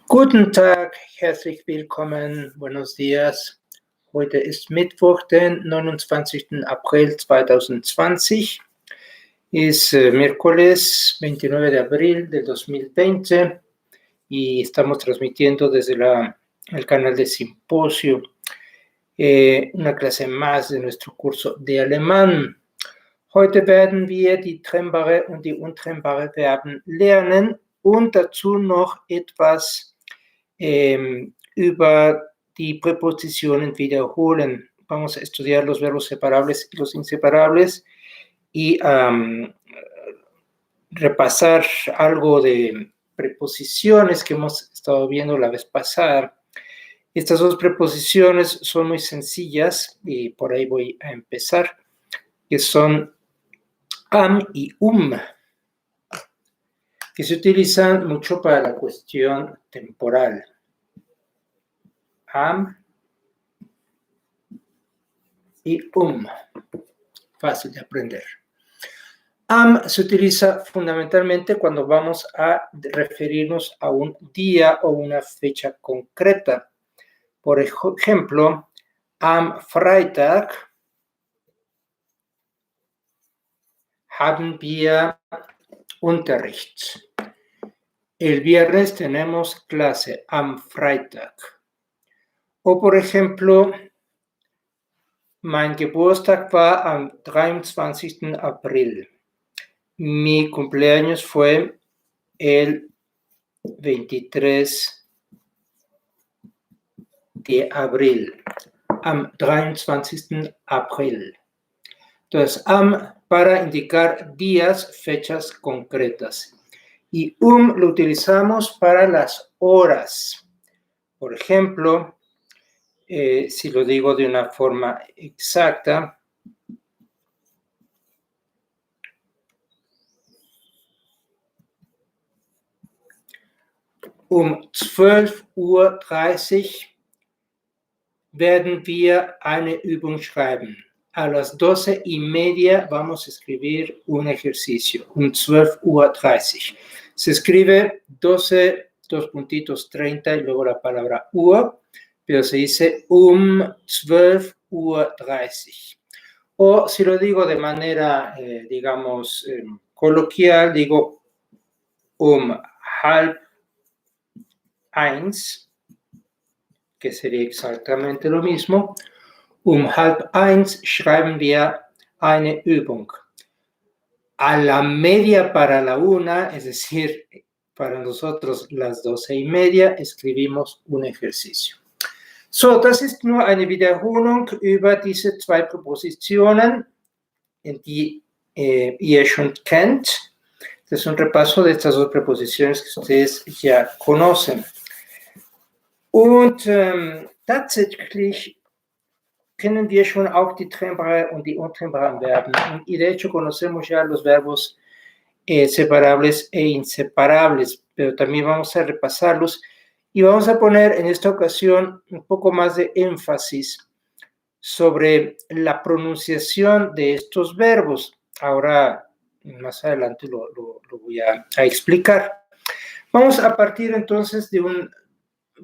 Guten Tag, herzlich willkommen, buenos días. Heute ist Mittwoch, den 29. April 2020. Es miércoles 29 de abril del 2020 y estamos transmitiendo desde el canal de Simposio una clase más de nuestro curso de alemán. Heute werden wir die trennbare und die untrennbare Verben lernen und dazu noch etwas über die Präpositionen wiederholen. Vamos a estudiar los verbos separables y los inseparables y repasar algo de preposiciones que hemos estado viendo la vez pasada. Estas dos preposiciones son muy sencillas y por ahí voy a empezar, que son am y que se utilizan mucho para la cuestión temporal. Am y fácil de aprender. Am se utiliza fundamentalmente cuando vamos a referirnos a un día o una fecha concreta. Por ejemplo, am Freitag haben wir Unterricht. El viernes tenemos clase, am Freitag. O por ejemplo, mein Geburtstag war am 23. April. Mi cumpleaños fue el 23 de abril. Am 23. April. Entonces, am para indicar días, fechas concretas. Y lo utilizamos para las horas. Por ejemplo, si lo digo de una forma exacta, um 12:30 Uhr werden wir eine Übung schreiben. A las 12:30 vamos a escribir un ejercicio, 12:30 Uhr. Se escribe 12, 2:30 y luego la palabra Uhr, pero se dice 12:30 Uhr. O si lo digo de manera, digamos, coloquial, digo 12:30, que sería exactamente lo mismo. 12:30 schreiben wir eine Übung. A la media para la 1, es decir, para nosotros las 12:30, escribimos un ejercicio. So, das ist nur eine Wiederholung über diese zwei Präpositionen, die ihr schon kennt. Das es un repaso de estas dos preposiciones que ustedes ya conocen. Und tatsächlich kennen wir schon auch die trennbaren und die untrennbaren Verben. Y de hecho conocemos ya los verbos separables e inseparables, pero también vamos a repasarlos y vamos a poner en esta ocasión un poco más de énfasis sobre la pronunciación de estos verbos. Ahora, más adelante lo voy a explicar. Vamos a partir entonces de un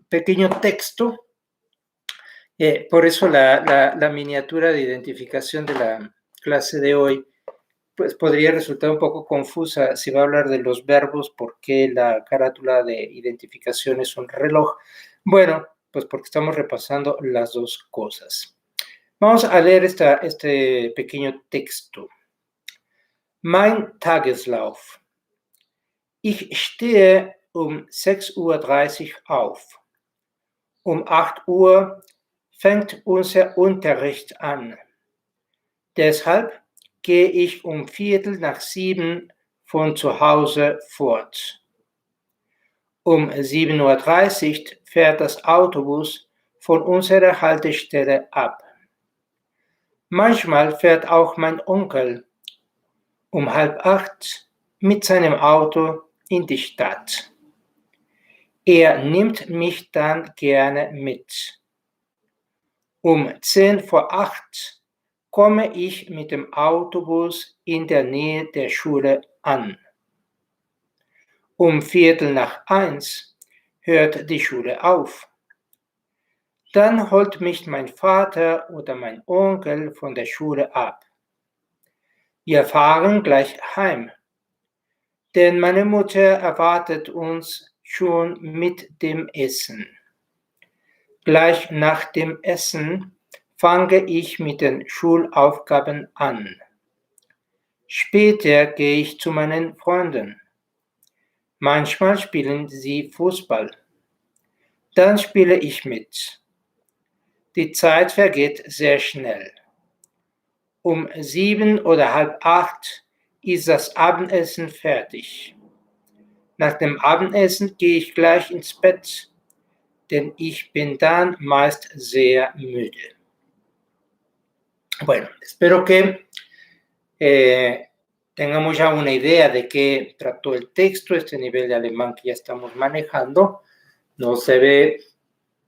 pequeño texto. Por eso la miniatura de identificación de la clase de hoy pues podría resultar un poco confusa si va a hablar de los verbos, ¿por qué la carátula de identificación es un reloj? Bueno, pues porque estamos repasando las dos cosas. Vamos a leer este pequeño texto. Mein Tageslauf. Ich stehe um 6:30 Uhr auf. Um 8 Uhr fängt unser Unterricht an. Deshalb gehe ich um 6:15 von zu Hause fort. Um 7:30 Uhr fährt das Autobus von unserer Haltestelle ab. Manchmal fährt auch mein Onkel um 7:30 mit seinem Auto in die Stadt. Er nimmt mich dann gerne mit. Um 7:10 komme ich mit dem Autobus in der Nähe der Schule an. Um 1:15 hört die Schule auf. Dann holt mich mein Vater oder mein Onkel von der Schule ab. Wir fahren gleich heim, denn meine Mutter erwartet uns schon mit dem Essen. Gleich nach dem Essen fange ich mit den Schulaufgaben an. Später gehe ich zu meinen Freunden. Manchmal spielen sie Fußball. Dann spiele ich mit. Die Zeit vergeht sehr schnell. Um 7 oder halb 8 ist das Abendessen fertig. Nach dem Abendessen gehe ich gleich ins Bett, denn ich bin dann meist sehr müde. Bueno, espero que tengamos ya una idea de qué trató el texto. Este nivel de alemán que ya estamos manejando nos debe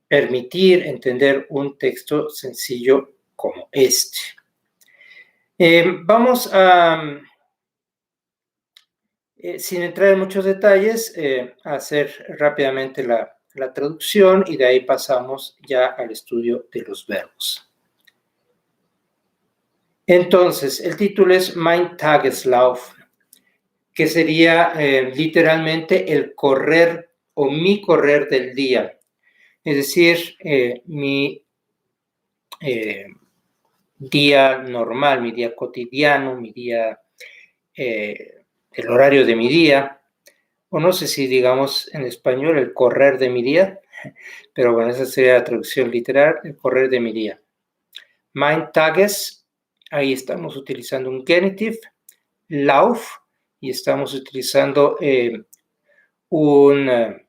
permitir entender un texto sencillo como este. Vamos a, sin entrar en muchos detalles, a hacer rápidamente la traducción y de ahí pasamos ya al estudio de los verbos. Entonces, el título es Mein Tageslauf, que sería literalmente el correr o mi correr del día, es decir, mi día normal, mi día cotidiano, mi día, el horario de mi día, o no sé si digamos en español el correr de mi día, pero bueno, esa sería la traducción literal, el correr de mi día. Mein Tages, ahí estamos utilizando un genitiv, Lauf, y estamos utilizando un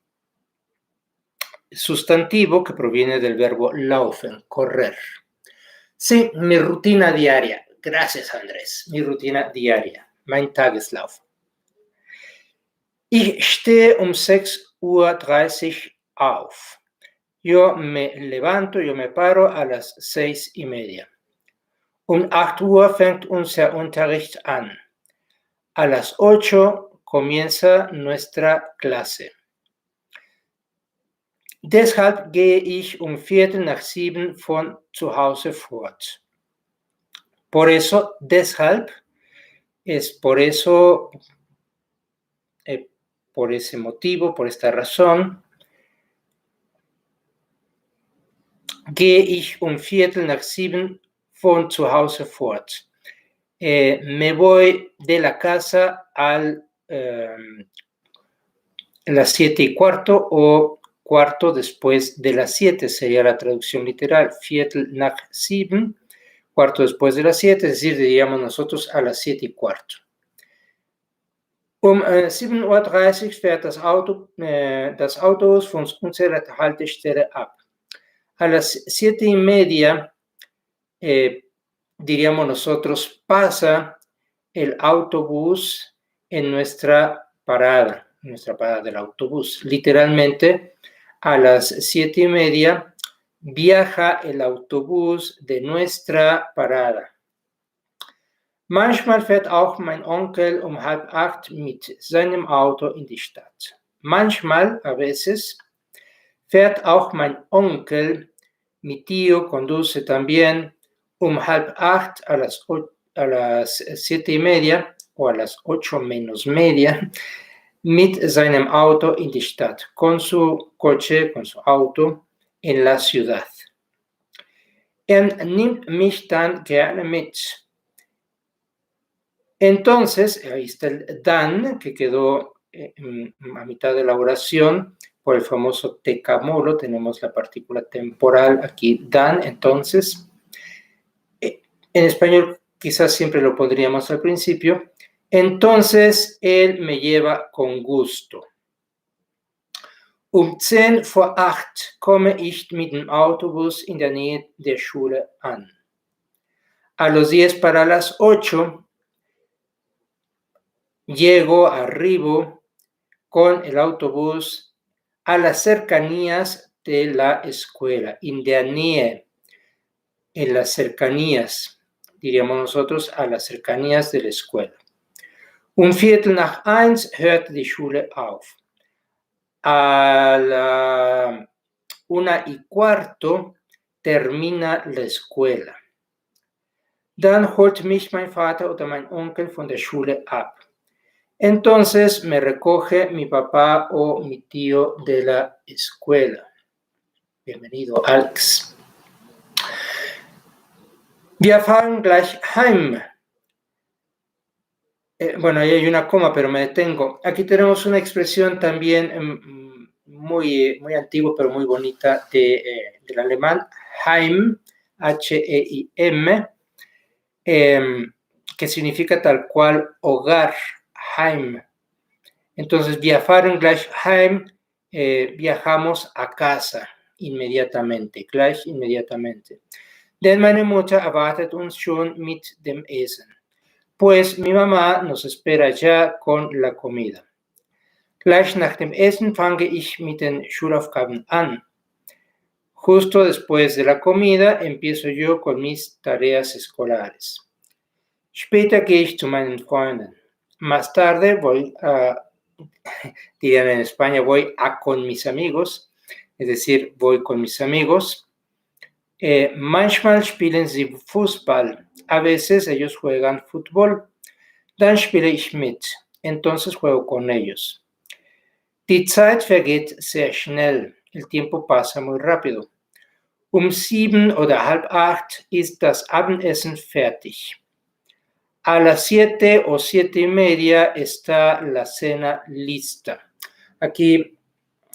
sustantivo que proviene del verbo laufen, correr. Sí, mi rutina diaria. Gracias, Andrés. Mi rutina diaria. Mein Tageslauf. Ich stehe um 6:30 Uhr auf. Yo me levanto, yo me paro a las 6:30. Um 8 Uhr fängt unser Unterricht an. A las 8 comienza nuestra clase. Deshalb gehe ich um 6:45 von zu Hause fort. Por eso, deshalb, es por eso, por ese motivo, por esta razón, gehe ich um 6:45 von zu Hause fort. Me voy de la casa a las 7:15 o cuarto después de las 7, sería la traducción literal, 6:45, cuarto después de las 7, es decir, diríamos nosotros a las 7:15. Um 7:30 Uhr fährt das Autobus von unserer Haltestelle ab. A las 7:30, diríamos nosotros, pasa el autobús en nuestra parada del autobús. Literalmente, a las 7:30 viaja el autobús de nuestra parada. Manchmal fährt auch mein Onkel um 7:30 mit seinem Auto in die Stadt. Manchmal, a veces, fährt auch mein Onkel, mi tío conduce también um 7:30 a las 7:30 o a las 8:30 mit seinem Auto in die Stadt, con su coche, con su auto en la ciudad. Nimmt mich dann gerne mit. Entonces, ahí está el dann, que quedó a mitad de la oración por el famoso tecamolo. Tenemos la partícula temporal aquí, dann. Entonces, en español quizás siempre lo pondríamos al principio. Entonces, él me lleva con gusto. Um 7:50 komme ich mit dem Autobus in der Nähe der Schule an. A los 10 para las 8 arribo con el autobús a las cercanías de la escuela. In der Nähe, en las cercanías. diríamos nosotros, a las cercanías de la escuela. 1:15 hörte die Schule auf. A la 1:15 termina la escuela. Dann holt mich mein Vater oder mein Onkel von der Schule ab. Entonces me recoge mi papá o mi tío de la escuela. Bienvenido, Alex. Wir fahren gleich heim. Bueno, ahí hay una coma, pero me detengo. Aquí tenemos una expresión también muy antigua, pero muy bonita del alemán, Heim, H-E-I-M, que significa tal cual hogar, Heim. Entonces, wir fahren gleich heim, viajamos a casa inmediatamente, gleich inmediatamente. Denn meine Mutter erwartet uns schon mit dem Essen. Pues mi mamá nos espera ya con la comida. Gleich nach dem Essen fange ich mit den Schulaufgaben an. Justo después de la comida empiezo yo con mis tareas escolares. Später gehe ich zu meinen Freunden. Más tarde voy dirían en España, voy a con mis amigos, es decir, voy con mis amigos. Manchmal spielen sie Fußball. A veces ellos juegan fútbol. Dann spiele ich mit. Entonces juego con ellos. Die Zeit vergeht sehr schnell. El tiempo pasa muy rápido. 7 oder 7:30 ist das Abendessen fertig. A las 7 o 7:30 está la cena lista. Aquí,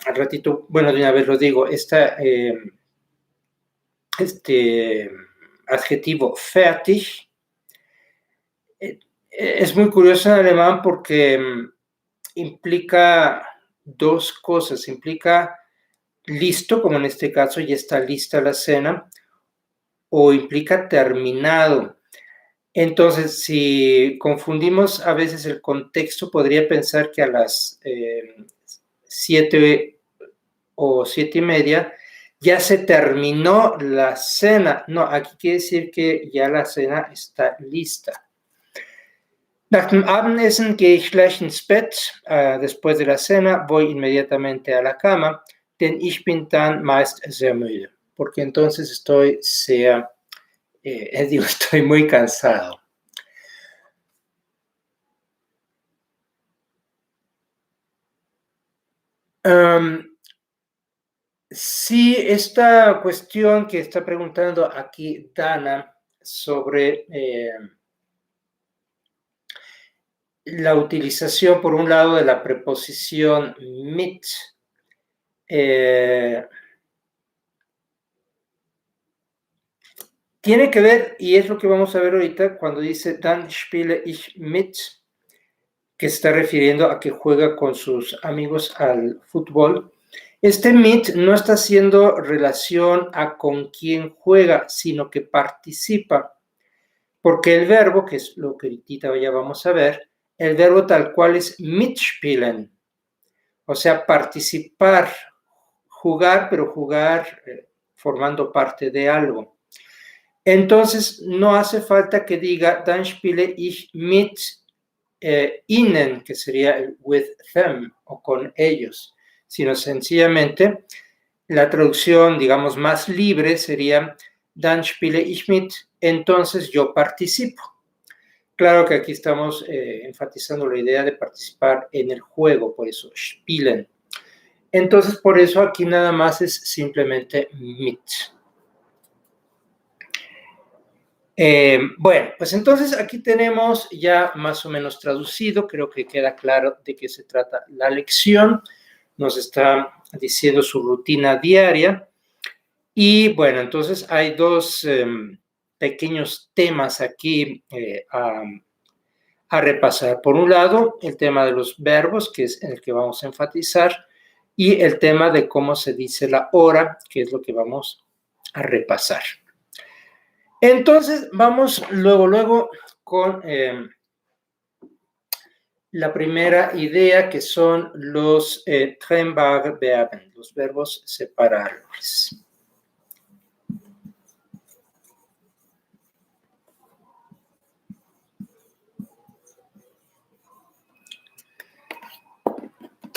al ratito, bueno, de una vez lo digo, este adjetivo fertig es muy curioso en alemán porque implica dos cosas. Implica listo, como en este caso ya está lista la cena, o implica terminado. Entonces, si confundimos a veces el contexto, podría pensar que a las 7 o 7:30 ya se terminó la cena. No, aquí quiere decir que ya la cena está lista. Nach dem Abendessen gehe ich gleich ins Bett. Después de la cena voy inmediatamente a la cama, denn ich bin dann meist sehr müde. Porque entonces estoy muy cansado. Sí, esta cuestión que está preguntando aquí Dana sobre la utilización, por un lado, de la preposición mit, tiene que ver, y es lo que vamos a ver ahorita, cuando dice dann spiele ich mit, que se está refiriendo a que juega con sus amigos al fútbol. Este mit no está haciendo relación a con quién juega, sino que participa. Porque el verbo, que es lo que ahorita ya vamos a ver, el verbo tal cual es mitspielen. O sea, participar, jugar, pero jugar formando parte de algo. Entonces, no hace falta que diga, dann spiele ich mit ihnen, que sería el with them, o con ellos, sino sencillamente la traducción, digamos, más libre sería, dann spiele ich mit, entonces yo participo. Claro que aquí estamos enfatizando la idea de participar en el juego, por eso spielen. Entonces, por eso aquí nada más es simplemente mit. Bueno, pues entonces aquí tenemos ya más o menos traducido, creo que queda claro de qué se trata la lección, nos está diciendo su rutina diaria y bueno, entonces hay dos pequeños temas aquí a repasar. Por un lado, el tema de los verbos, que es en el que vamos a enfatizar, y el tema de cómo se dice la hora, que es lo que vamos a repasar. Entonces, vamos luego con la primera idea, que son los trennbare Verben, los verbos separables.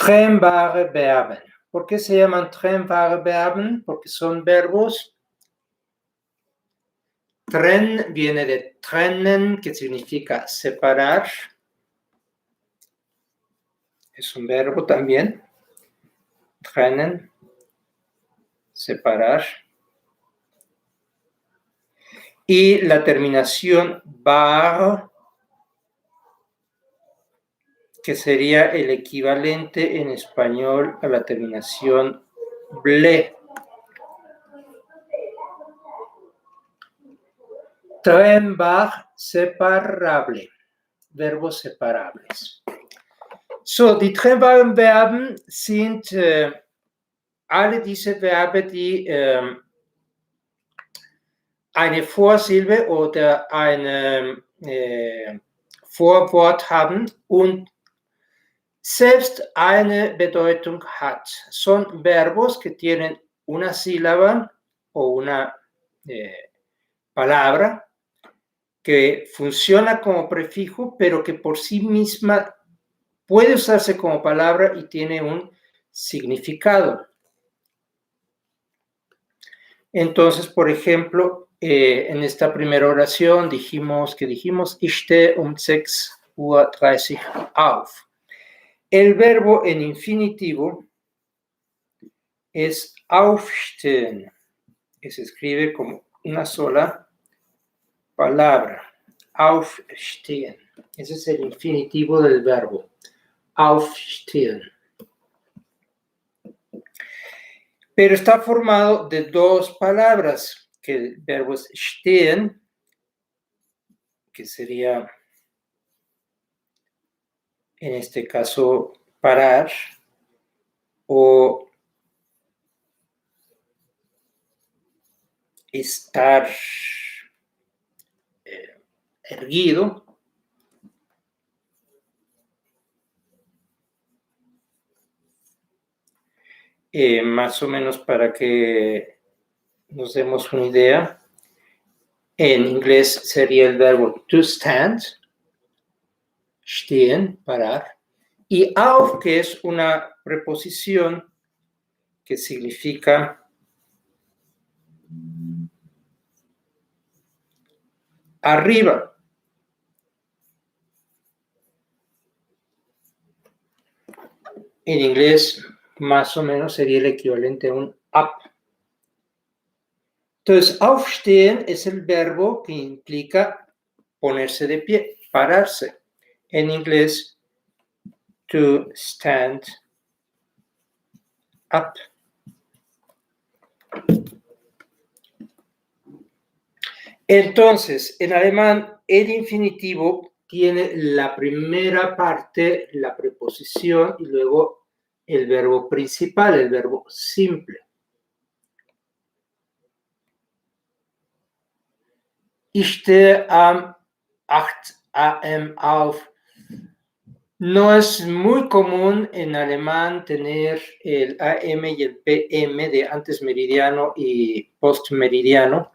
Trennbare Verben. ¿Por qué se llaman trennbare Verben? Porque son verbos. Trenn viene de trennen, que significa separar. Es un verbo también. Trennen, separar. Y la terminación bar, que sería el equivalente en español a la terminación ble. Trennbar, separable. Verbos separables. So, die trennbaren Verben sind alle diese Verben, die eine Vorsilbe oder ein Vorwort haben und selbst eine Bedeutung hat. Son verbos que tienen una sílaba o una palabra que funciona como prefijo, pero que por sí misma puede usarse como palabra y tiene un significado. Entonces, por ejemplo, en esta primera oración dijimos, ich stehe um 6:30 Uhr auf. El verbo en infinitivo es aufstehen, que se escribe como una sola palabra. Aufstehen. Ese es el infinitivo del verbo. Aufstehen. Pero está formado de dos palabras, que el verbo es stehen, que sería, en este caso, parar, o estar erguido. Más o menos para que nos demos una idea. En inglés sería el verbo to stand, stehen, parar, y auf, que es una preposición que significa arriba. En inglés, más o menos sería el equivalente a un up. Entonces, aufstehen es el verbo que implica ponerse de pie, pararse. En inglés, to stand up. Entonces, en alemán, el infinitivo tiene la primera parte, la preposición, y luego el verbo principal, el verbo simple. Ich stehe am 8 am auf. No es muy común en alemán tener el AM y el PM de antes meridiano y post meridiano.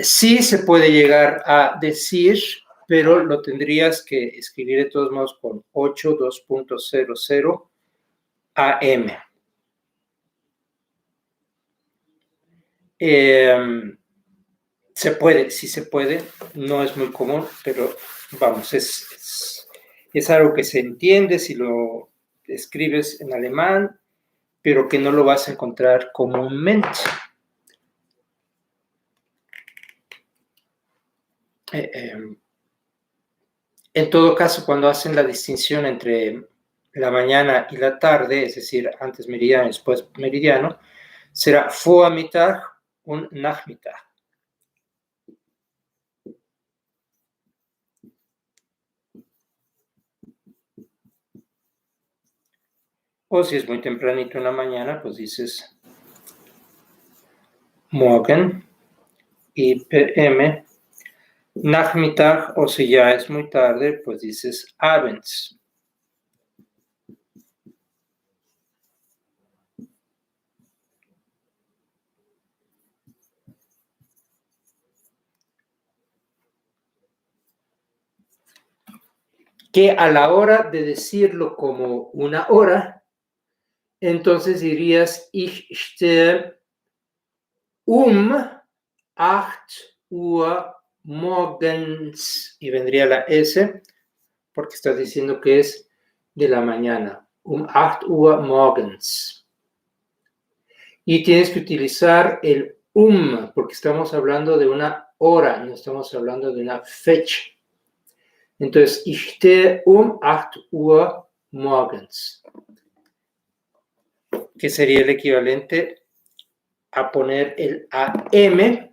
Sí se puede llegar a decir, pero lo tendrías que escribir de todos modos con 8:2.00 AM. Se puede, sí se puede, no es muy común, pero vamos, es algo que se entiende si lo escribes en alemán, pero que no lo vas a encontrar comúnmente. En todo caso, cuando hacen la distinción entre la mañana y la tarde, es decir, antes meridiano y después meridiano, será Vormittag und Nachmittag. O si es muy tempranito en la mañana, pues dices Morgen y PM. Nachmittag, o si ya es muy tarde, pues dices Abends. que a la hora de decirlo como una hora, entonces dirías, ich stehe 8 Uhr morgens, y vendría la S, porque estás diciendo que es de la mañana, 8 Uhr morgens. Y tienes que utilizar el porque estamos hablando de una hora, no estamos hablando de una fecha. Entonces, ich stehe 8 Uhr morgens, que sería el equivalente a poner el AM,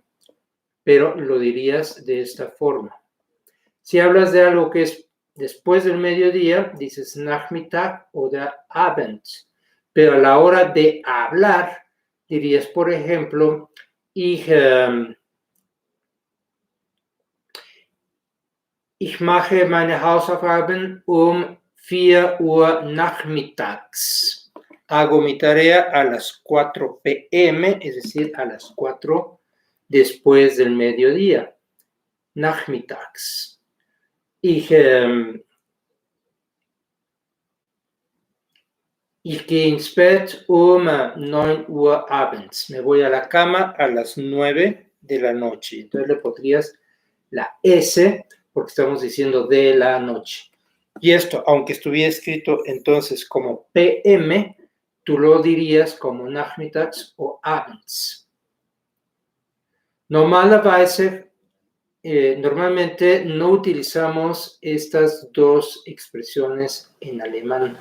pero lo dirías de esta forma. Si hablas de algo que es después del mediodía, dices Nachmittag o Abend, pero a la hora de hablar, dirías, por ejemplo, ich mache meine Hausaufgaben 4 Uhr nachmittags. Hago mi tarea a las 4 p.m., es decir, a las 4 después del mediodía. Nachmittags. Ich gehe ins Bett 9 Uhr abends. Me voy a la cama a las 9 de la noche. Entonces le pondrías la S porque estamos diciendo de la noche. Y esto, aunque estuviera escrito entonces como PM, tú lo dirías como Nachmittags o Abends. Normalmente no utilizamos estas dos expresiones en alemán.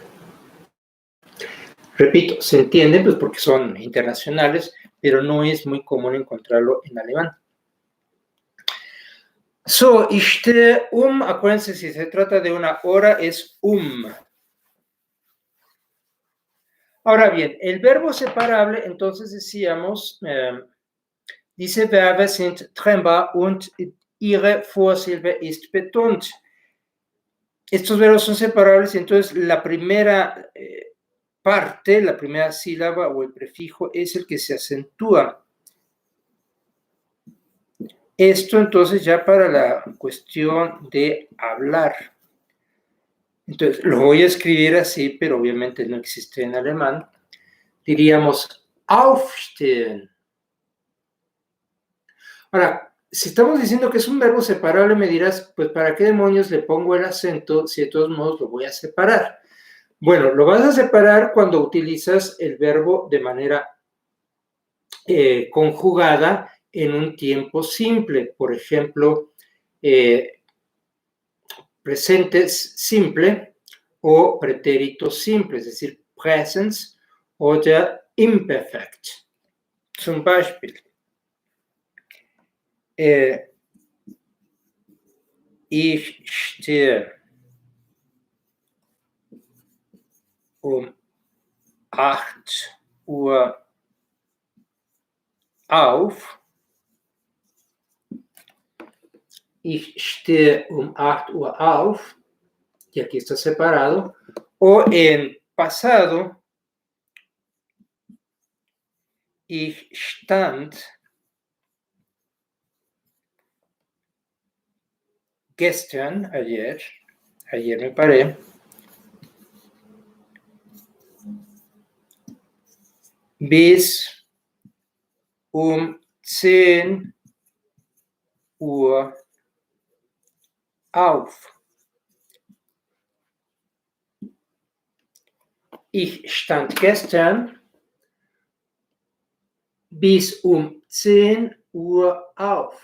Repito, se entienden pues porque son internacionales, pero no es muy común encontrarlo en alemán. So, ich stehe acuérdense, si se trata de una hora, es Ahora bien, el verbo separable, entonces decíamos, diese Verben sind trennbar und ihre Vorsilbe ist betont. Estos verbos son separables y entonces la primera parte, la primera sílaba o el prefijo es el que se acentúa. Esto entonces ya para la cuestión de hablar. Entonces lo voy a escribir así, pero obviamente no existe en alemán. Diríamos aufstehen. Ahora, si estamos diciendo que es un verbo separable, me dirás, pues ¿para qué demonios le pongo el acento si de todos modos lo voy a separar? Bueno, lo vas a separar cuando utilizas el verbo de manera conjugada en un tiempo simple. Por ejemplo, presentes simple o pretérito simple, es decir, Präsens oder Imperfekt. Zum Beispiel, ich stehe 8 Uhr auf. Ich stehe 8 Uhr auf, y aquí está separado, o en pasado, ich stand gestern, ayer me paré, bis 10 Uhr auf. Ich stand gestern bis 10 Uhr auf.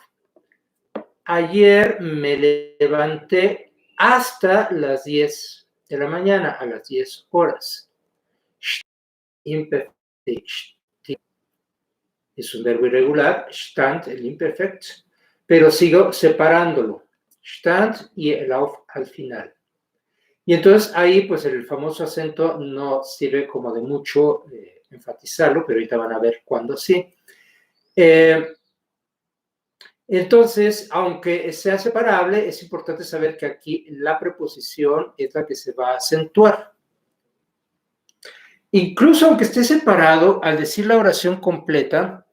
Ayer me levanté hasta las 10 de la mañana, a las 10 horas. Es un verbo irregular, stand, el imperfecto, pero sigo separándolo. Stand y el auf al final. Y entonces ahí, pues el famoso acento no sirve como de mucho enfatizarlo, pero ahorita van a ver cuándo sí. Entonces, aunque sea separable, es importante saber que aquí la preposición es la que se va a acentuar. Incluso aunque esté separado, al decir la oración completa,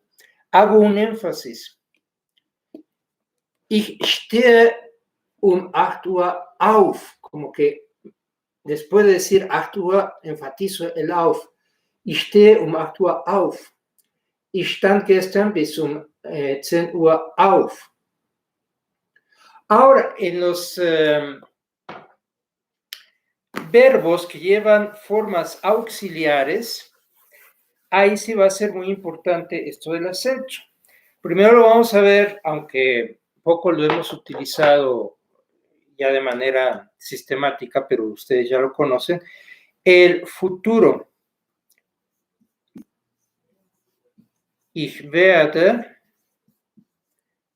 hago un énfasis. Ich stehe 8 Uhr auf, como que después de decir 8 Uhr, enfatizo el auf. Ich stehe um 8 Uhr auf. Ich stand gestern bis um 10 Uhr auf. Ahora, en los verbos que llevan formas auxiliares, ahí sí va a ser muy importante esto del acento. Primero lo vamos a ver, aunque poco lo hemos utilizado ya de manera sistemática, pero ustedes ya lo conocen, el futuro. Ich werde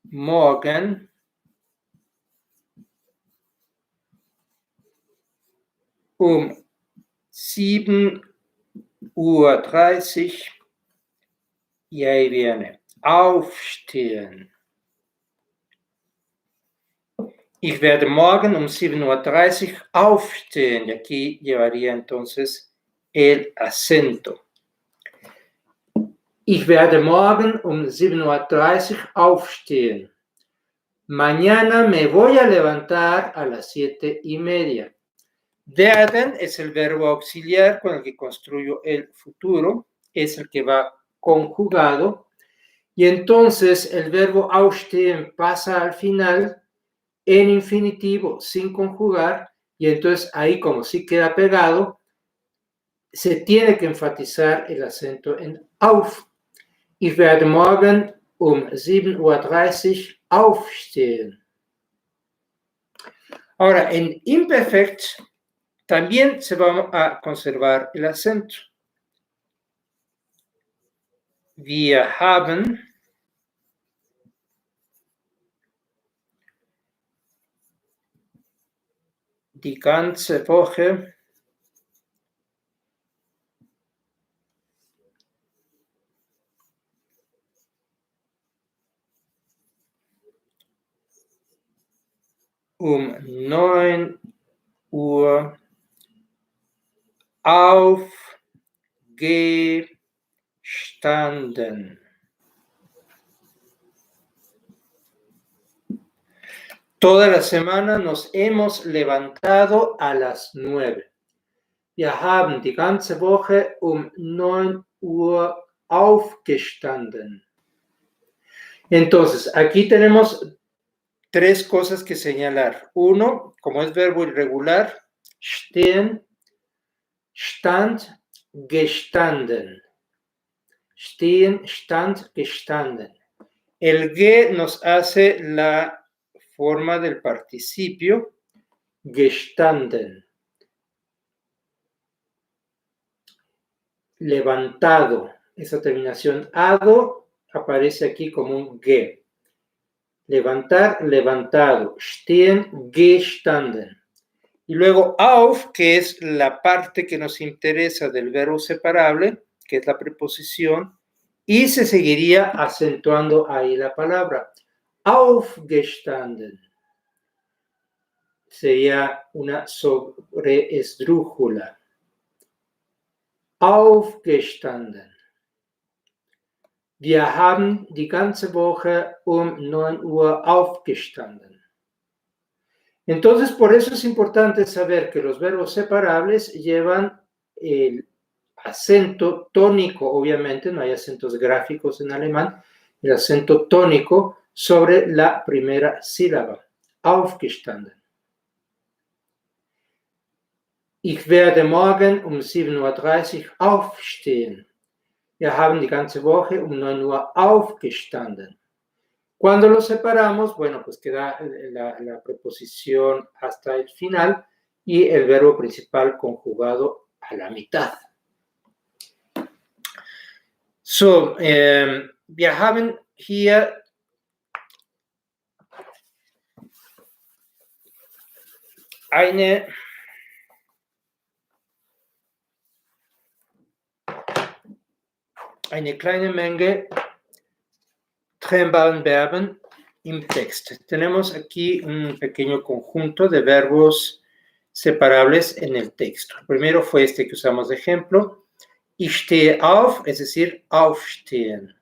morgen um 7:30 Uhr, y ahí viene, aufstehen. Ich werde morgen um 7:30 Uhr aufstehen. Y aquí llevaría entonces el acento. Ich werde morgen um 7:30 Uhr aufstehen. Mañana me voy a levantar a las 7:30. Werden es el verbo auxiliar con el que construyo el futuro. Es el que va conjugado. Y entonces el verbo aufstehen pasa al final en infinitivo sin conjugar, y entonces ahí, como sí queda pegado, se tiene que enfatizar el acento en auf. Ich werde morgen um 7:30 Uhr aufstehen. Ahora, en imperfect también se va a conservar el acento. Wir haben die ganze Woche um 9 Uhr aufgestanden. Toda la semana nos hemos levantado a las 9. Wir haben die ganze Woche um 9 Uhr aufgestanden. Entonces, aquí tenemos 3 cosas que señalar. Uno, como es verbo irregular, stehen, stand, gestanden. Stehen, stand, gestanden. El ge nos hace la forma del participio, gestanden. Levantado. Esa terminación ado aparece aquí como un ge. Levantar, levantado. Stehen, gestanden. Y luego auf, que es la parte que nos interesa del verbo separable, que es la preposición, y se seguiría acentuando ahí la palabra. Aufgestanden. Sería una sobreesdrújula. Aufgestanden. Wir haben die ganze Woche um 9 Uhr aufgestanden. Entonces, por eso es importante saber que los verbos separables llevan el acento tónico, obviamente, no hay acentos gráficos en alemán, el acento tónico sobre la primera sílaba. Aufgestanden. Ich werde morgen um 7:30 Uhr aufstehen. Wir haben die ganze Woche um 9 Uhr aufgestanden. Cuando lo separamos, bueno, pues queda la preposición hasta el final y el verbo principal conjugado a la mitad. So, wir haben hier eine kleine Menge trennbaren Verben im Text. Tenemos aquí un pequeño conjunto de verbos separables en el texto. El primero fue este que usamos de ejemplo. Ich stehe auf, es decir, aufstehen.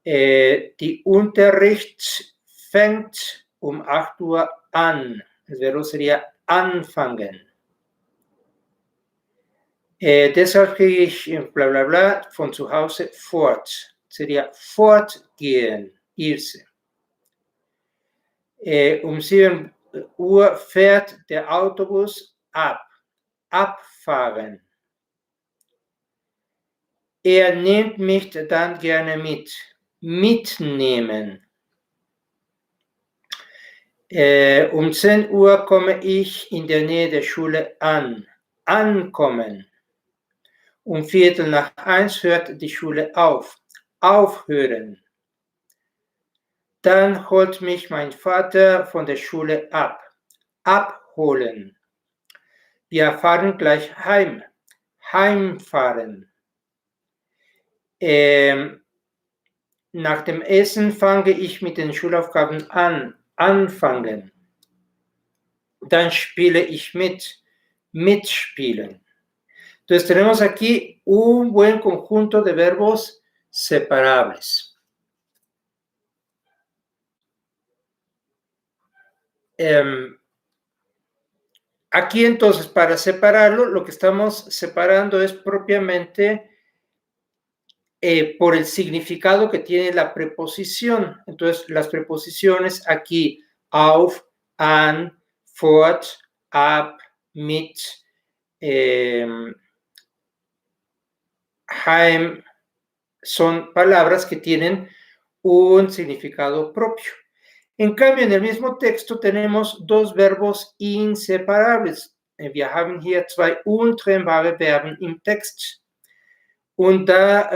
Die Unterricht fängt um 8 Uhr an. El verbo sería anfangen. Deshalb kriege ich bla bla bla von zu Hause fort. Sería fortgehen, irse. Um 7 Uhr fährt der Autobus ab. Abfahren. Er nimmt mich dann gerne mit. Mitnehmen. Um 10 Uhr komme ich in der Nähe der Schule an. Ankommen. Um 1:15 hört die Schule auf. Aufhören. Dann holt mich mein Vater von der Schule ab. Abholen. Wir fahren gleich heim. Heimfahren. Nach dem Essen fange ich mit den Schulaufgaben an. Anfangen. Dann spiele ich mit. Mitspielen. Entonces tenemos aquí un buen conjunto de verbos separables. Aquí entonces, para separarlo, lo que estamos separando es propiamente por el significado que tiene la preposición. Entonces, las preposiciones aquí, auf, an, fort, ab, mit, heim, son palabras que tienen un significado propio. En cambio, en el mismo texto tenemos dos verbos inseparables. Wir haben hier zwei untrennbare Verben im Text. Und da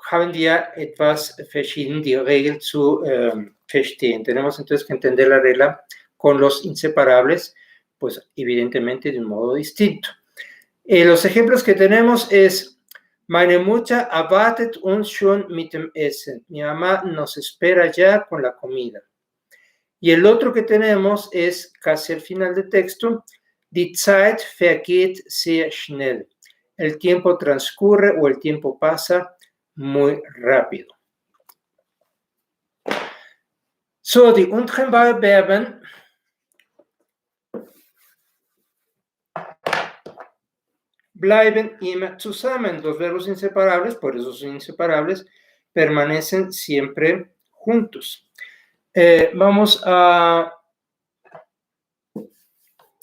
haben wir etwas verschieden die Regel zu verstehen. Tenemos entonces que entender la regla con los inseparables, pues evidentemente de un modo distinto. Los ejemplos que tenemos es: Meine Mutter erwartet uns schon mit dem Essen. Mi mamá nos espera ya con la comida. Y el otro que tenemos es casi al final del texto: Die Zeit vergeht sehr schnell. El tiempo transcurre o el tiempo pasa muy rápido. So, die untrennbaren Verben bleiben immer zusammen. Los verbos inseparables, por eso son inseparables, permanecen siempre juntos. Vamos a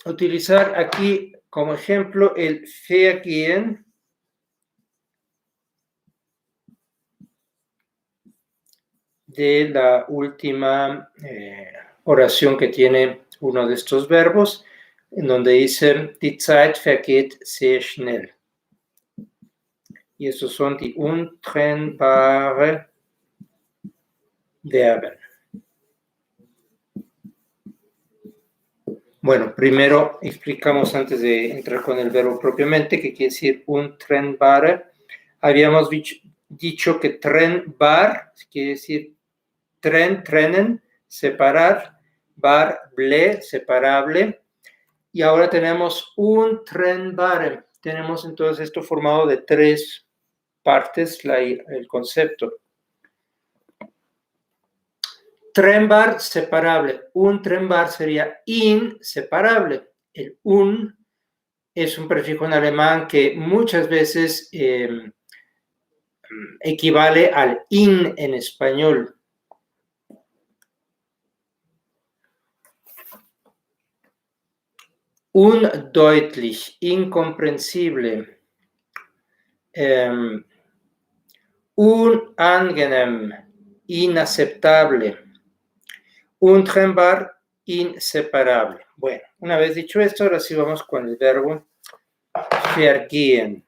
utilizar aquí como ejemplo el vergehen. De la última oración que tiene uno de estos verbos, en donde dice, die Zeit vergeht sehr schnell. Y esos son die untrennbaren Verben. Bueno, primero explicamos antes de entrar con el verbo propiamente, que quiere decir untrennbare. Habíamos dicho que trennbar quiere decir trennen, separar, ble, separable. Y ahora tenemos untrennbare. Tenemos entonces esto formado de tres partes, el concepto. Trennbar, separable. Untrennbar sería inseparable. El un es un prefijo en alemán que muchas veces equivale al in en español. Undeutlich, incomprensible. Unangenehm, inaceptable. Untrennbar, inseparable. Bueno, una vez dicho esto, ahora sí vamos con el verbo vergehen.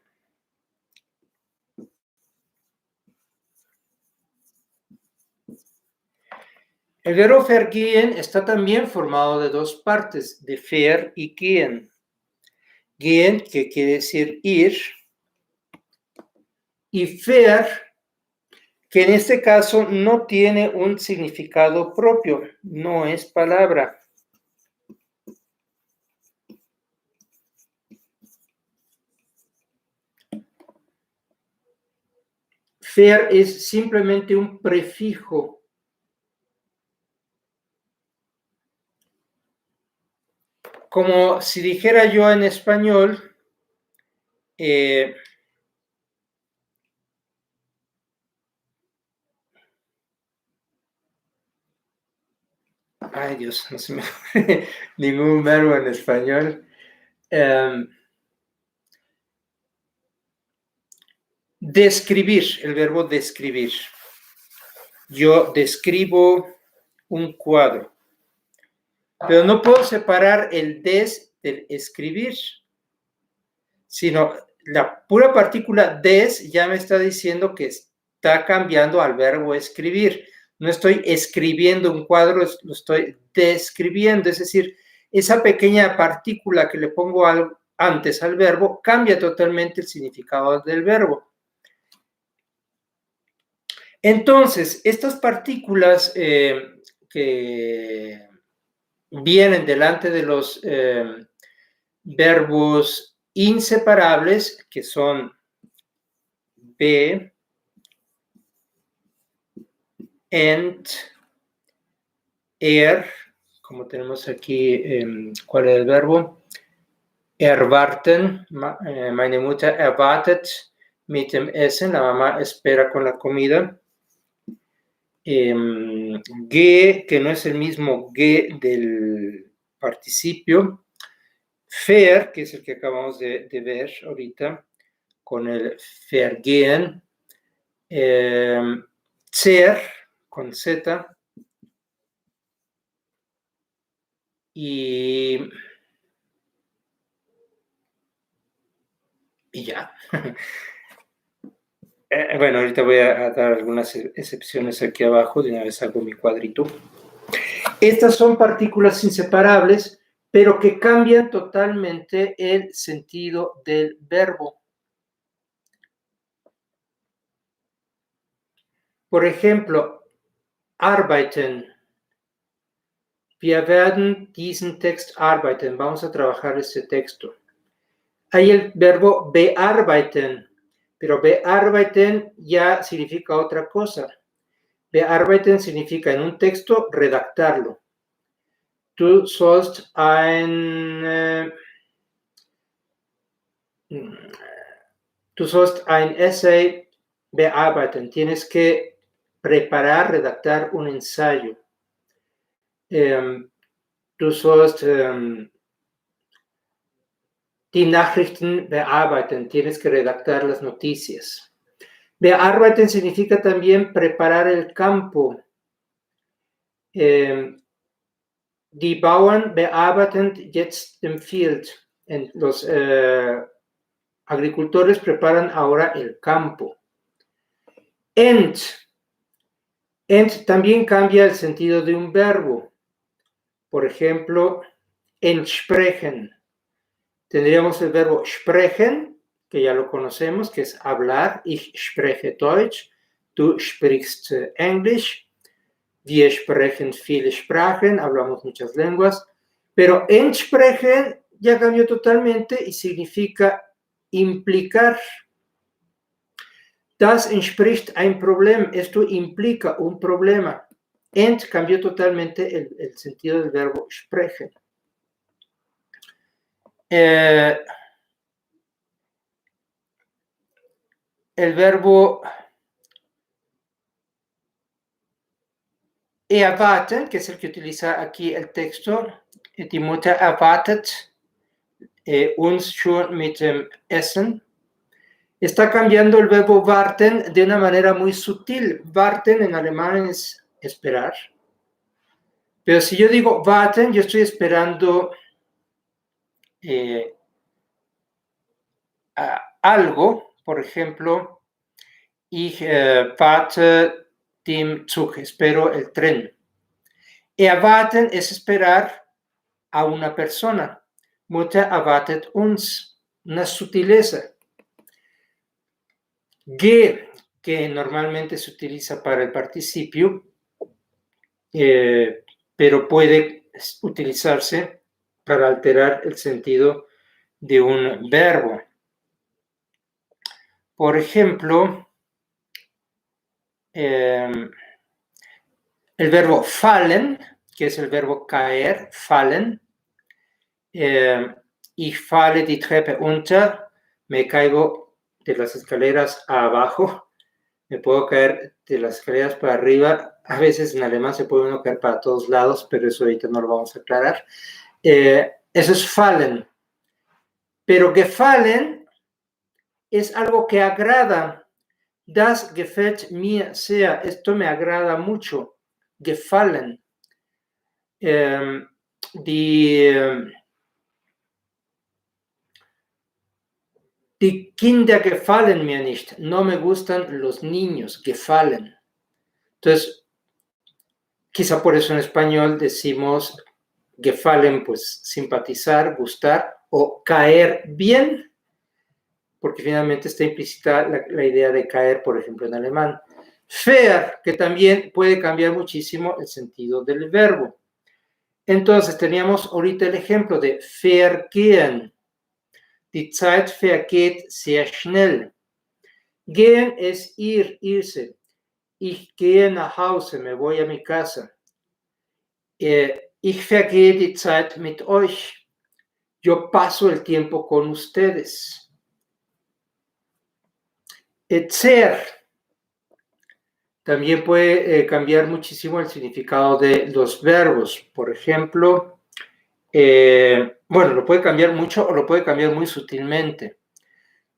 El verbo vergehen está también formado de dos partes, de ver y gehen. Gehen, que quiere decir ir, y ver, que en este caso no tiene un significado propio, no es palabra. Ver es simplemente un prefijo. como si dijera yo en español, ay Dios, no se me ocurre ningún verbo en español. Describir, el verbo describir. Yo describo un cuadro, pero no puedo separar el des del escribir, sino la pura partícula des ya me está diciendo que está cambiando al verbo escribir. No estoy escribiendo un cuadro, lo estoy describiendo, es decir, esa pequeña partícula que le pongo antes al verbo cambia totalmente el significado del verbo. Entonces, estas partículas que vienen delante de los verbos inseparables, que son be, ent, como tenemos aquí, ¿cuál es el verbo? Erwarten, meine Mutter erwartet mit dem Essen, la mamá espera con la comida. Ge, que no es el mismo ge del participio. Fer, que es el que acabamos de ver ahorita, con el vergehen. Zer, con Z. Y ya. Bueno, ahorita voy a dar algunas excepciones aquí abajo, de una vez hago mi cuadrito. Estas son partículas inseparables, pero que cambian totalmente el sentido del verbo. Por ejemplo, arbeiten. Wir werden diesen Text arbeiten. Vamos a trabajar este texto. Hay el verbo bearbeiten, pero bearbeiten ya significa otra cosa. Bearbeiten significa en un texto redactarlo. Du sollst ein Essay bearbeiten. Tienes que preparar, redactar un ensayo. Du sollst die Nachrichten bearbeiten. Tienes que redactar las noticias. Bearbeiten significa también preparar el campo. Die Bauern bearbeiten jetzt im Field. Los agricultores preparan ahora el campo. Ent también cambia el sentido de un verbo. Por ejemplo, entsprechen. Tendríamos el verbo sprechen, que ya lo conocemos, que es hablar. Ich spreche Deutsch. Du sprichst Englisch. Wir sprechen viele Sprachen. Hablamos muchas lenguas. Pero entsprechen ya cambió totalmente y significa implicar. Das entspricht ein Problem. Esto implica un problema. Ent cambió totalmente el sentido del verbo sprechen. El verbo erwarten, que es el que utiliza aquí el texto, die Mutter erwartet uns schon mit dem Essen. Está cambiando el verbo warten de una manera muy sutil. Warten en alemán es esperar. Pero si yo digo warten, yo estoy esperando algo. Por ejemplo, ich warte dem Zug, espero el tren. Erwarten es esperar a una persona. Mutter erwartet uns, una sutileza. Ge, que normalmente se utiliza para el participio, pero puede utilizarse para alterar el sentido de un verbo. Por ejemplo, el verbo fallen, que es el verbo caer, fallen, Ich falle die Treppe unter. Me caigo de las escaleras abajo. Me puedo caer de las escaleras para arriba. A veces en alemán se puede uno caer para todos lados, pero eso ahorita no lo vamos a aclarar. Eso es fallen. Pero gefallen es algo que agrada. Das gefällt mir sehr. Esto me agrada mucho. Gefallen. Die Kinder gefallen mir nicht. No me gustan los niños. Gefallen. Entonces, quizá por eso en español decimos gefallen, pues simpatizar, gustar o caer bien, porque finalmente está implícita la idea de caer, por ejemplo, en alemán. Fair, que también puede cambiar muchísimo el sentido del verbo. Entonces, teníamos ahorita el ejemplo de vergehen. Die Zeit vergeht sehr schnell. Gehen es ir, irse. Ich gehe nach Hause, me voy a mi casa. Ich vergehe die Zeit mit euch. Yo paso el tiempo con ustedes. Ser también puede cambiar muchísimo el significado de los verbos. Por ejemplo, bueno, lo puede cambiar mucho o lo puede cambiar muy sutilmente.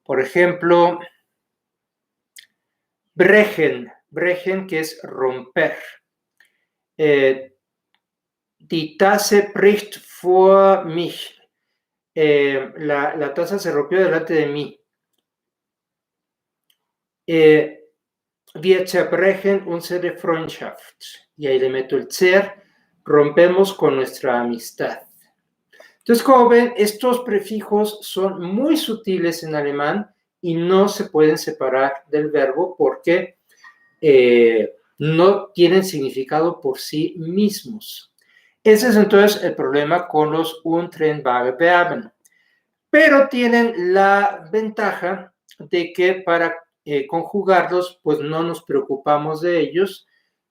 Por ejemplo, brechen, brechen, que es romper. Die Tasse bricht vor mich. La taza se rompió delante de mí. Wir zerbrechen unsere Freundschaft. Y ahí le meto el zer. Rompemos con nuestra amistad. Entonces, como ven, estos prefijos son muy sutiles en alemán y no se pueden separar del verbo porque no tienen significado por sí mismos. Ese es entonces el problema con los untrennbare Verben. Pero tienen la ventaja de que para conjugarlos, pues no nos preocupamos de ellos,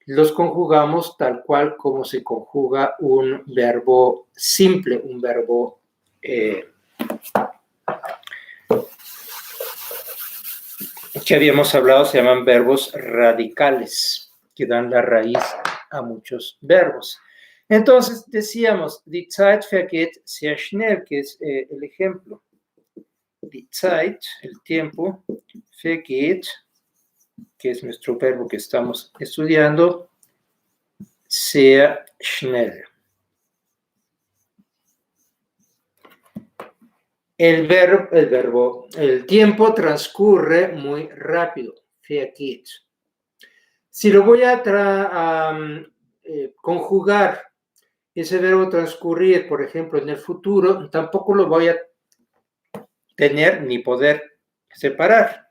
los conjugamos tal cual como se conjuga un verbo simple, un verbo que habíamos hablado, se llaman verbos radicales, que dan la raíz a muchos verbos. Entonces, decíamos, die Zeit vergeht sehr schnell, que es el ejemplo. Die Zeit, el tiempo, vergeht, que es nuestro verbo que estamos estudiando, sehr schnell. El tiempo transcurre muy rápido, vergeht. Si lo voy a conjugar, ese verbo transcurrir, por ejemplo, en el futuro, tampoco lo voy a tener ni poder separar.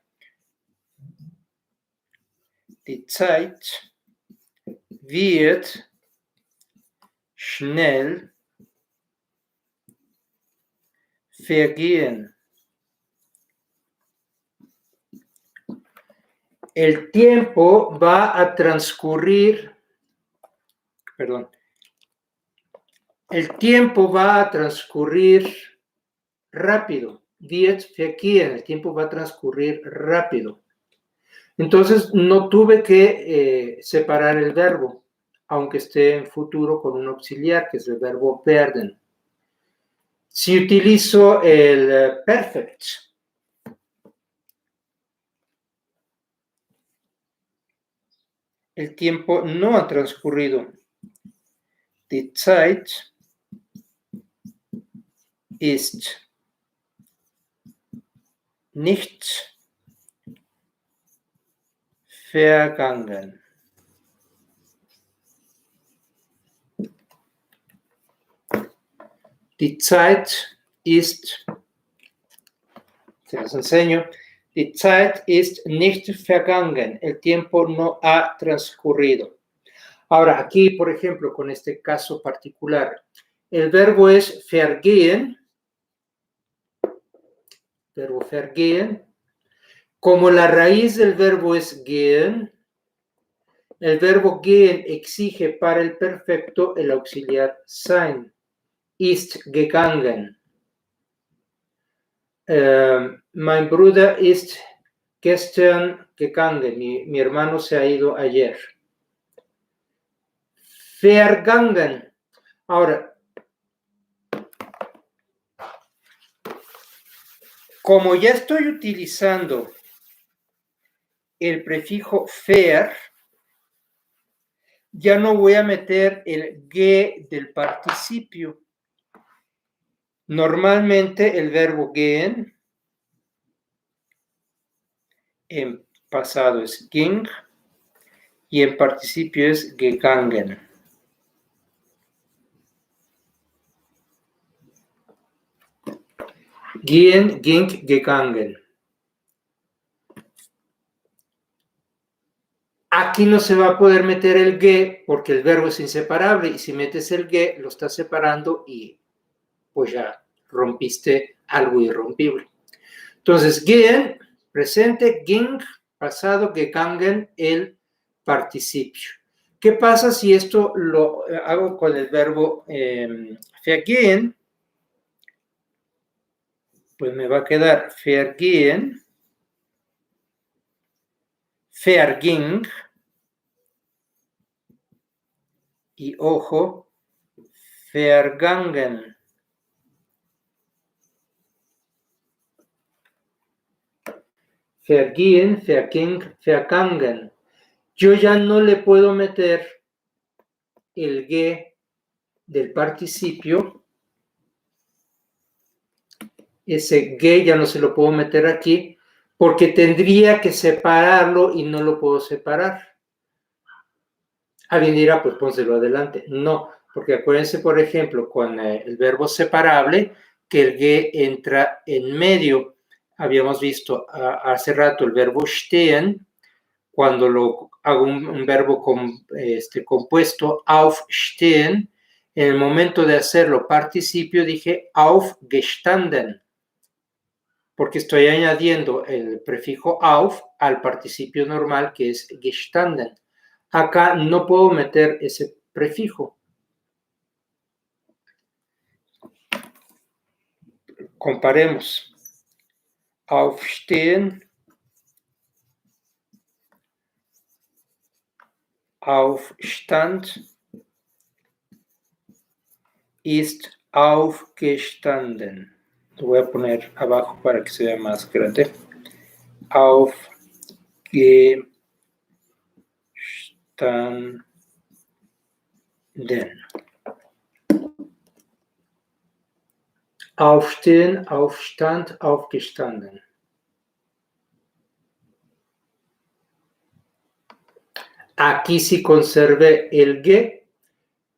Die Zeit wird schnell vergehen. El tiempo va a transcurrir, perdón, el tiempo va a transcurrir rápido. Wird vergehen, el tiempo va a transcurrir rápido. Entonces, no tuve que separar el verbo, aunque esté en futuro con un auxiliar, que es el verbo werden. Si utilizo el perfect, el tiempo no ha transcurrido. Die Zeit ist nicht vergangen. Die Zeit ist, se los enseño, die Zeit ist nicht vergangen. El tiempo no ha transcurrido. Ahora, aquí, por ejemplo, con este caso particular, el verbo es vergehen. Verbo vergehen. Como la raíz del verbo es gehen, el verbo gehen exige para el perfecto el auxiliar sein. ist gegangen. Mein Bruder ist gestern gegangen. Mi hermano se ha ido ayer. Vergangen. Ahora, como ya estoy utilizando el prefijo ver, ya no voy a meter el ge del participio. Normalmente el verbo gehen en pasado es ging y en participio es gegangen. Gehen, ging, gegangen. Aquí no se va a poder meter el ge porque el verbo es inseparable y si metes el ge lo estás separando y pues ya rompiste algo irrompible. Entonces, gehen, presente, ging, pasado, gegangen, el participio. ¿Qué pasa si esto lo hago con el verbo vergehen? Pues me va a quedar vergehen, verging, y ojo, vergangen. Vergehen, verging, vergangen. Yo ya no le puedo meter el ge del participio. Ese ge ya no se lo puedo meter aquí porque tendría que separarlo y no lo puedo separar. Alguien dirá, pues pónselo adelante. No, porque acuérdense, por ejemplo, con el verbo separable, que el ge entra en medio. Habíamos visto hace rato el verbo stehen, cuando lo hago un verbo compuesto, aufstehen, en el momento de hacerlo participio dije aufgestanden, porque estoy añadiendo el prefijo auf al participio normal que es gestanden. Acá no puedo meter ese prefijo. Comparemos. Aufstehen, Aufstand, ist aufgestanden. Lo voy a poner abajo para que se vea más grande. Aufgestanden. Aufstehen, Aufstand, aufgestanden. Aquí sí conservé el ge,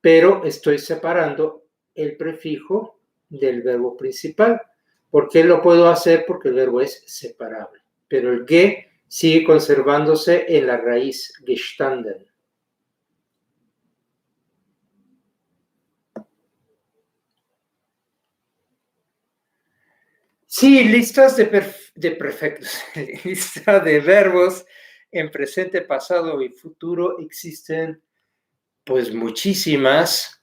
pero estoy separando el prefijo del verbo principal. ¿Por qué lo puedo hacer? Porque el verbo es separable. Pero el ge sigue conservándose en la raíz gestanden. Sí, listas de perfectos, lista de verbos en presente, pasado y futuro existen pues muchísimas.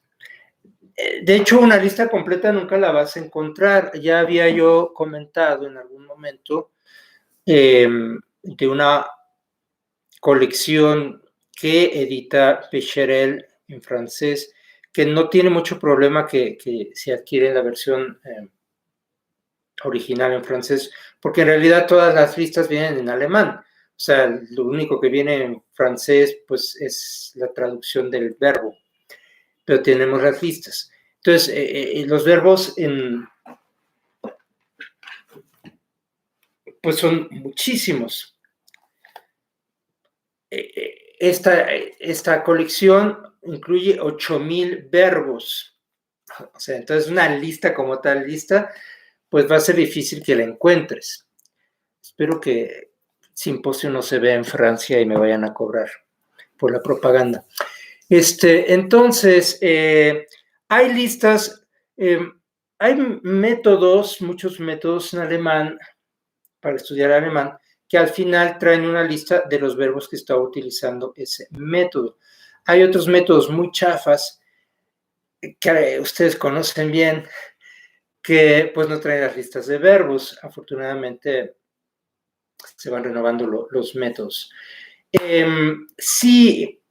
De hecho, una lista completa nunca la vas a encontrar. Ya había yo comentado en algún momento de una colección que edita Pecherel en francés, que no tiene mucho problema que se adquiere la versión original en francés, porque en realidad todas las listas vienen en alemán. O sea, lo único que viene en francés pues es la traducción del verbo, pero tenemos las listas. Entonces, los verbos pues son muchísimos. Esta colección incluye 8,000 verbos. O sea, entonces una lista como tal lista, pues va a ser difícil que la encuentres. Espero que Simposio no se vea en Francia y me vayan a cobrar por la propaganda. Entonces, hay listas, hay métodos, muchos métodos en alemán, para estudiar alemán, que al final traen una lista de los verbos que está utilizando ese método. Hay otros métodos muy chafas que ustedes conocen bien, que pues no traen las listas de verbos. Afortunadamente se van renovando los métodos. Sí,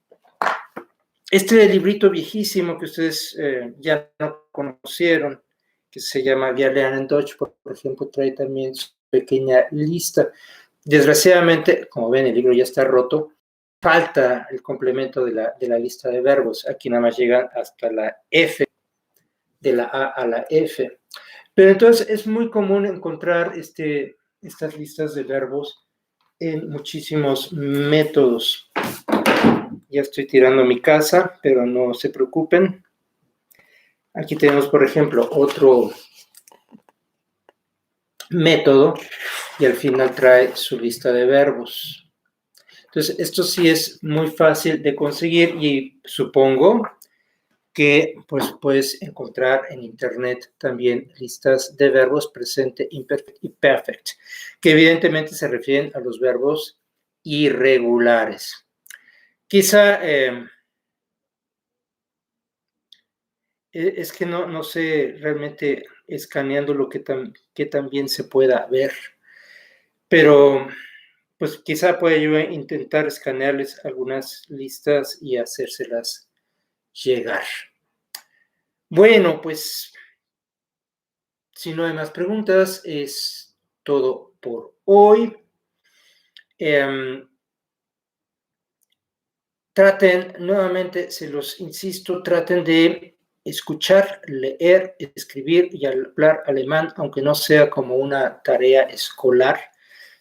este librito viejísimo que ustedes ya no conocieron, que se llama Wir lernen Deutsch, por ejemplo, trae también su pequeña lista. Desgraciadamente, como ven, el libro ya está roto. Falta el complemento de la lista de verbos. Aquí nada más llegan hasta la F, de la A a la F. Pero entonces es muy común encontrar estas listas de verbos en muchísimos métodos. Ya estoy tirando mi casa, pero no se preocupen. Aquí tenemos, por ejemplo, otro método y al final trae su lista de verbos. Entonces, esto sí es muy fácil de conseguir y supongo que pues puedes encontrar en internet también listas de verbos presente, imperfect y perfect, que evidentemente se refieren a los verbos irregulares. Quizá es que no sé realmente escaneando lo que también se pueda ver, pero pues quizá pueda yo intentar escanearles algunas listas y hacérselas llegar. Bueno, pues si no hay más preguntas, es todo por hoy. Traten, nuevamente se los insisto, traten de escuchar, leer, escribir y hablar alemán, aunque no sea como una tarea escolar,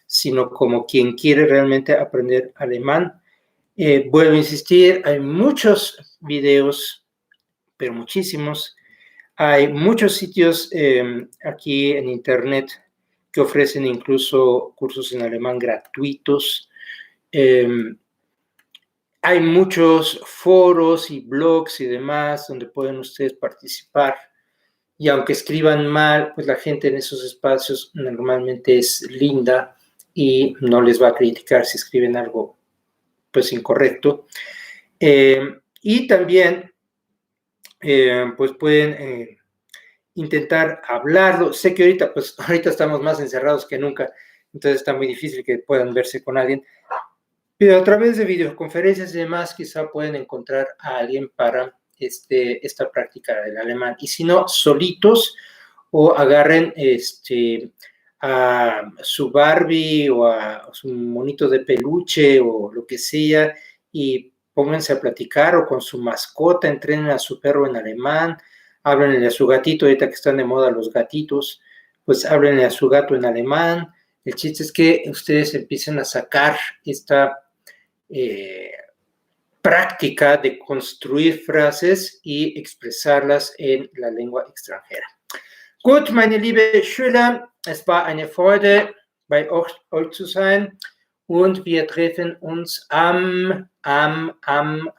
sino como quien quiere realmente aprender alemán. Vuelvo a insistir, hay muchos videos, pero muchísimos. Hay muchos sitios aquí en internet que ofrecen incluso cursos en alemán gratuitos. Hay muchos foros y blogs y demás donde pueden ustedes participar. Y aunque escriban mal, pues la gente en esos espacios normalmente es linda y no les va a criticar si escriben algo pues incorrecto. Y también pues pueden intentar hablarlo. Sé que ahorita estamos más encerrados que nunca, entonces está muy difícil que puedan verse con alguien, pero a través de videoconferencias y demás quizá pueden encontrar a alguien para esta práctica del alemán. Y si no, solitos o agarren a su Barbie o a su monito de peluche o lo que sea y pónganse a platicar, o con su mascota, entrenen a su perro en alemán, háblenle a su gatito, ahorita que están de moda los gatitos, pues háblenle a su gato en alemán. El chiste es que ustedes empiecen a sacar esta práctica de construir frases y expresarlas en la lengua extranjera. Gut, meine liebe Schüler, es war eine Freude, bei euch zu sein, und wir treffen uns am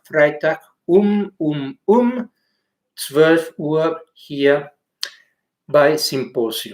Freitag um 12 Uhr hier bei Symposium.